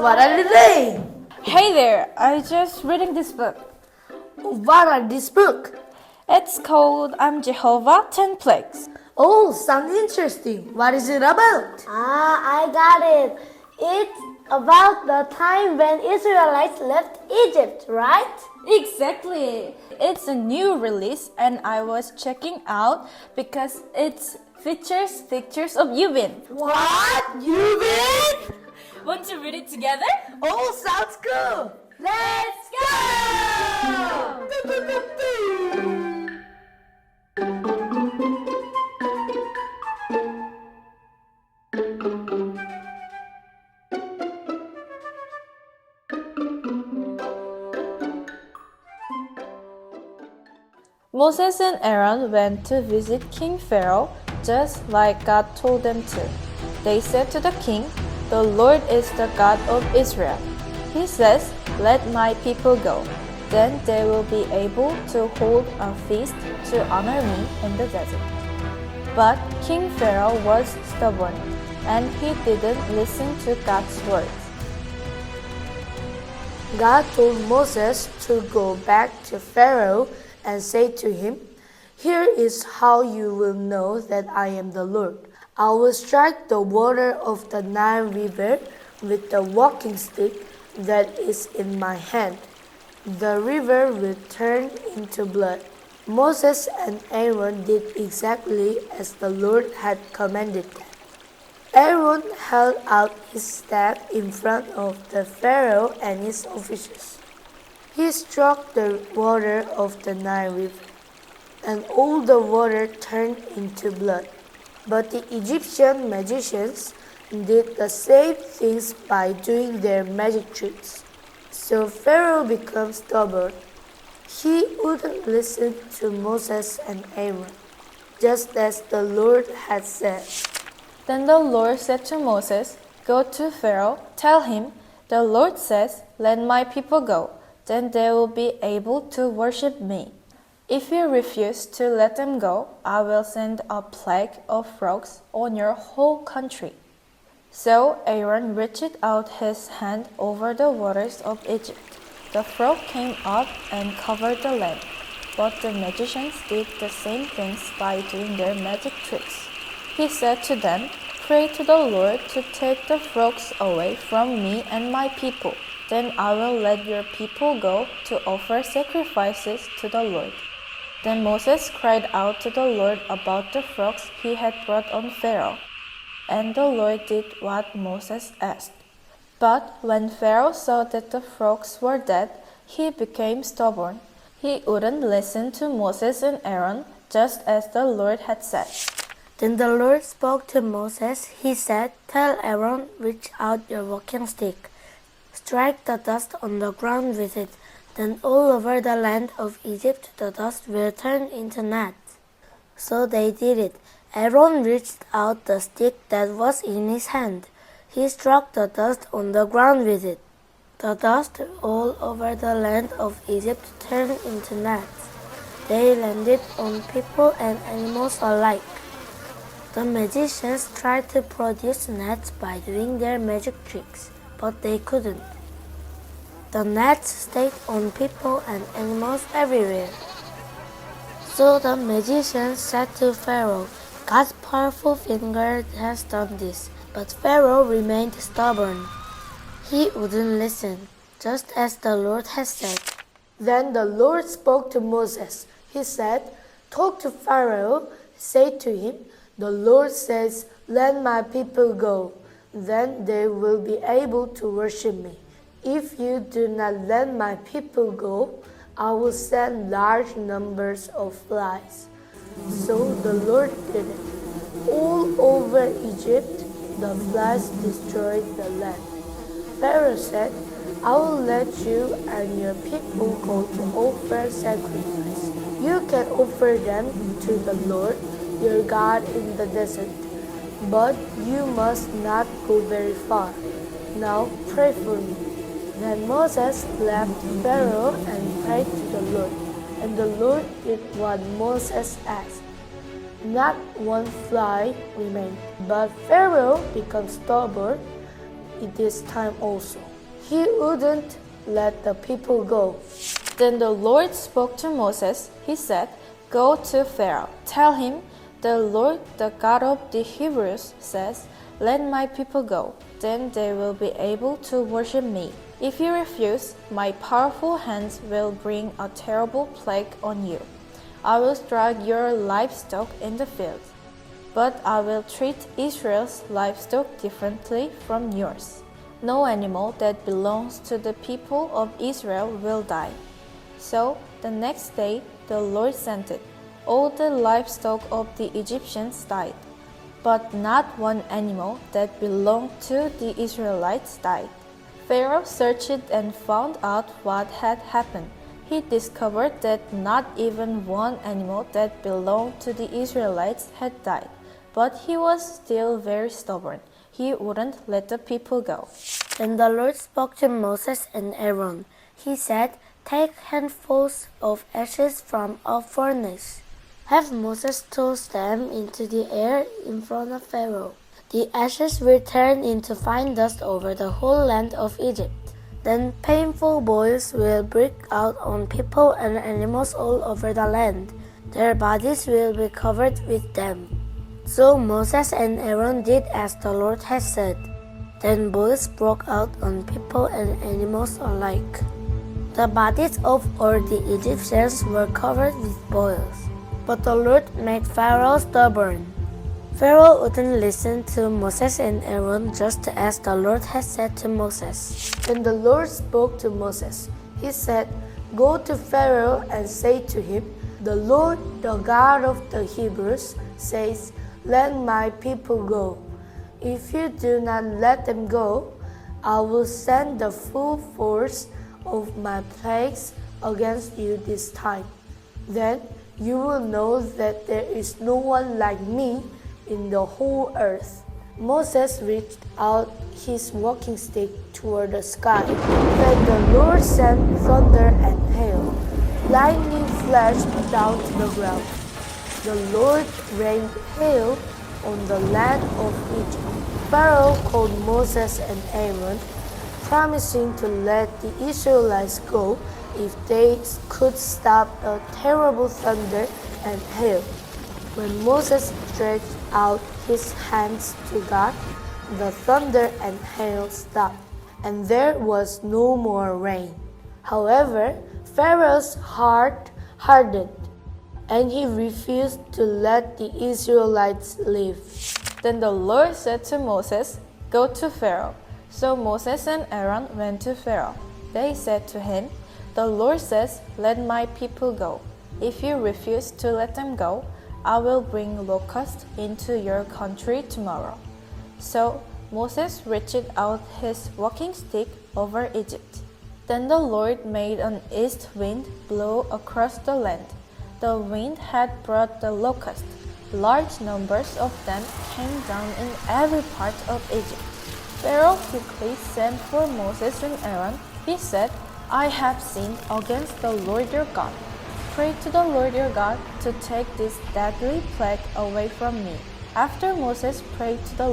What are you doing? Hey there, I just reading this book. What are this book? It's called I'm Jehovah 10 Plagues. Oh, sounds interesting. What is it about? I got it. It's about the time when Israelites left Egypt, right? Exactly. It's a new release and I was checking out because it features pictures of Yubin. What? You been? Want to read it together? Oh, sounds cool. Let's go! Moses and Aaron went to visit King Pharaoh just like God told them to. They said to the king, "The Lord is the God of Israel. He says, 'Let my people go.' Then they will be able to hold a feast to honor me in the desert." But King Pharaoh was stubborn, and he didn't listen to God's words. God told Moses to go back to Pharaoh and say to him, "Here is how you will know that I am the Lord. I will strike the water of the Nile River with the walking stick that is in my hand. The river will turn into blood." Moses and Aaron did exactly as the Lord had commanded them. Aaron held out his staff in front of the Pharaoh and his officials. He struck the water of the Nile River, and all the water turned into blood. But the Egyptian magicians did the same things by doing their magic tricks. So Pharaoh became stubborn. He wouldn't listen to Moses and Aaron, just as the Lord had said. Then the Lord said to Moses, "Go to Pharaoh, tell him, 'The Lord says, let my people go. Then they will be able to worship me. If you refuse to let them go, I will send a plague of frogs on your whole country.'" So Aaron reached out his hand over the waters of Egypt. The frog came up and covered the land, but the magicians did the same things by doing their magic tricks. He said to them, "Pray to the Lord to take the frogs away from me and my people. Then I will let your people go to offer sacrifices to the Lord." Then Moses cried out to the Lord about the frogs he had brought on Pharaoh. And the Lord did what Moses asked. But when Pharaoh saw that the frogs were dead, he became stubborn. He wouldn't listen to Moses and Aaron, just as the Lord had said. Then the Lord spoke to Moses. He said, "Tell Aaron, reach out your walking stick. Strike the dust on the ground with it. Then all over the land of Egypt the dust will turn into gnats." So they did it. Aaron reached out the stick that was in his hand. He struck the dust on the ground with it. The dust all over the land of Egypt turned into gnats. They landed on people and animals alike. The magicians tried to produce gnats by doing their magic tricks, but they couldn't. The gnats stayed on people and animals everywhere. So the magicians said to Pharaoh, "God's powerful finger has done this." But Pharaoh remained stubborn. He wouldn't listen, just as the Lord had said. Then the Lord spoke to Moses. He said, "Talk to Pharaoh, say to him, 'The Lord says, let my people go. Then they will be able to worship me. If you do not let my people go, I will send large numbers of flies.'" So the Lord did it. All over Egypt, the flies destroyed the land. Pharaoh said, "I will let you and your people go to offer sacrifice. You can offer them to the Lord your God in the desert, but you must not go very far. Now pray for me." Then Moses left Pharaoh and prayed to the Lord, and the Lord did what Moses asked. Not one fly remained, but Pharaoh became stubborn this time also. he wouldn't let the people go. Then the Lord spoke to Moses. He said, "Go to Pharaoh. Tell him, the Lord, the God of the Hebrews, says, 'Let my people go. Then they will be able to worship me.' If you refuse, my powerful hands will bring a terrible plague on you. I will strike your livestock in the field, but I will treat Israel's livestock differently from yours. No animal that belongs to the people of Israel will die." So the next day the Lord sent it. All the livestock of the Egyptians died, but not one animal that belonged to the Israelites died. Pharaoh searched and found out what had happened. He discovered that not even one animal that belonged to the Israelites had died, but he was still very stubborn. He wouldn't let the people go. Then the Lord spoke to Moses and Aaron. He said, "Take handfuls of ashes from a furnace. Have Moses toss them into the air in front of Pharaoh. The ashes will turn into fine dust over the whole land of Egypt. Then painful boils will break out on people and animals all over the land. Their bodies will be covered with them." So Moses and Aaron did as the Lord had said. Then boils broke out on people and animals alike. The bodies of all the Egyptians were covered with boils. But the Lord made Pharaoh stubborn. Pharaoh wouldn't listen to Moses and Aaron, just as the Lord had said to Moses. Then the Lord spoke to Moses. He said, "Go to Pharaoh and say to him, 'The Lord, the God of the Hebrews, says, Let my people go. If you do not let them go, I will send the full force of my plagues against you this time. Then you will know that there is no one like me in the whole earth." Moses reached out his walking stick toward the sky. Then the Lord sent thunder and hail. Lightning flashed down to the ground. The Lord rained hail on the land of Egypt. Pharaoh called Moses and Aaron, promising to let the Israelites go if they could stop the terrible thunder and hail. When Moses stretched out his hands to God, the thunder and hail stopped, and there was no more rain. However, Pharaoh's heart hardened, and he refused to let the Israelites live. Then the Lord said to Moses, "Go to Pharaoh." So Moses and Aaron went to Pharaoh. They said to him, "The Lord says, 'Let my people go.' If you refuse to let them go, I will bring locusts into your country tomorrow." So Moses reached out his walking stick over Egypt. Then the Lord made an east wind blow across the land. The wind had brought the locusts. Large numbers of them came down in every part of Egypt. Pharaoh quickly sent for Moses and Aaron. He said, "I have sinned against the Lord your God. Pray to the Lord your God to take this deadly plague away from me." After Moses prayed to the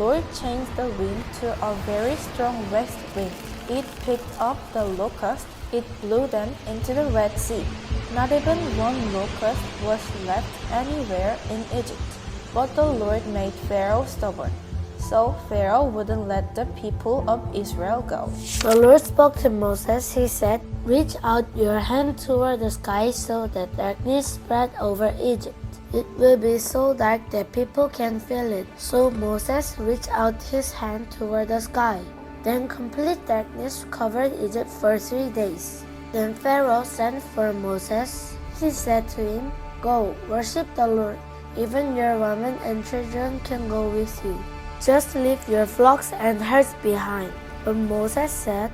Lord changed the wind to a very strong west wind. It picked up the locusts. It blew them into the Red Sea. Not even one locust was left anywhere in Egypt. But the Lord made Pharaoh stubborn. So Pharaoh wouldn't let the people of Israel go. The Lord spoke to Moses. He said, "Reach out your hand toward the sky so that darkness spread over Egypt. It will be so dark that people can feel it." So Moses reached out his hand toward the sky. Then complete darkness covered Egypt for 3 days. Then Pharaoh sent for Moses. He said to him, "Go, worship the Lord. Even your women and children can go with you. Just leave your flocks and herds behind." But Moses said,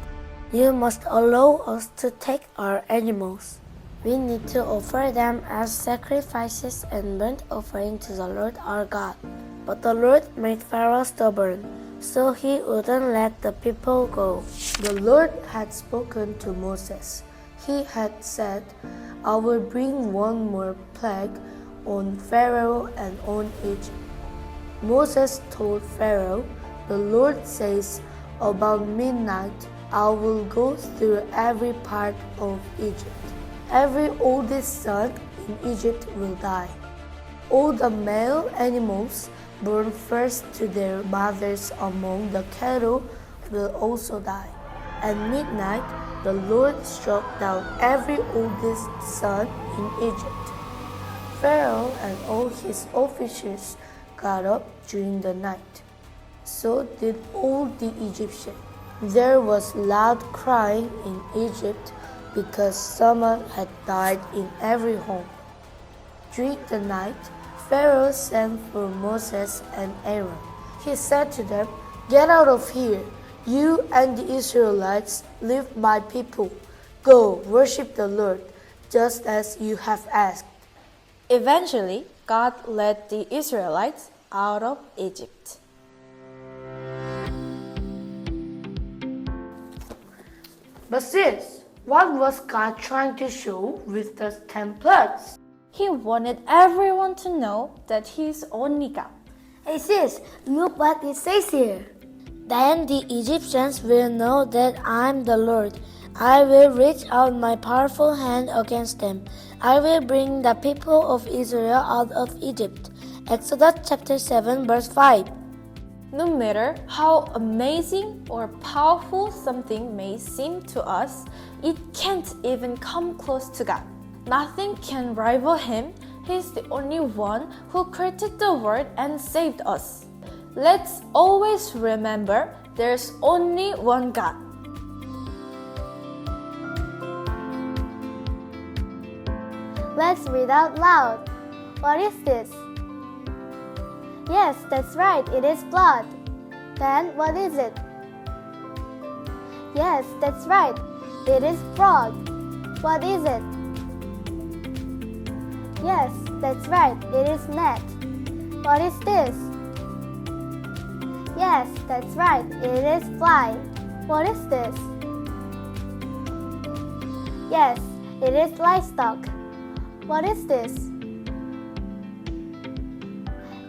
"You must allow us to take our animals. We need to offer them as sacrifices and burnt offering to the Lord our God." But the Lord made Pharaoh stubborn, so he wouldn't let the people go. The Lord had spoken to Moses. He had said, "I will bring one more plague on Pharaoh and on Egypt." Moses told Pharaoh, "The Lord says, About midnight, I will go through every part of Egypt. Every oldest son in Egypt will die. All the male animals born first to their mothers among the cattle will also die. At midnight, the Lord struck down every oldest son in Egypt. Pharaoh and all his officers got up during the night. So did all the Egyptians. There was loud crying in Egypt because someone had died in every home. During the night, Pharaoh sent for Moses and Aaron. He said to them, "Get out of here, you and the Israelites, leave my people. Go, worship the Lord, just as you have asked." Eventually, God led the Israelites out of Egypt. But sis, what was God trying to show with the 10 plagues? He wanted everyone to know that He is only God. Hey sis, look what it says here. Then the Egyptians will know that I'm the Lord. I will reach out my powerful hand against them. I will bring the people of Israel out of Egypt. Exodus chapter 7 verse 5. No matter how amazing or powerful something may seem to us, it can't even come close to God. Nothing can rival Him. He's the only one who created the world and saved us. Let's always remember there's only one God. Let's read out loud. What is this? Yes, that's right, it is blood. Then what is it? Yes, that's right, it is frog. What is it? Yes, that's right, it is net. What is this? Yes, that's right, it is fly. What is this? Yes, it is livestock. What is this?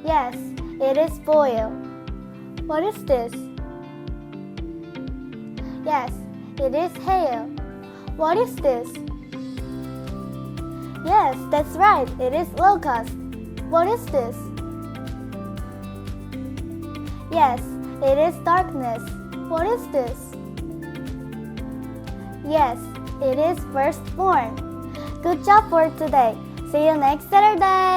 Yes, it is boil. What is this? Yes, it is hail. What is this? Yes, that's right, it is locust. What is this? Yes, it is darkness. What is this? Yes, it is firstborn. Good job for today. See you next Saturday.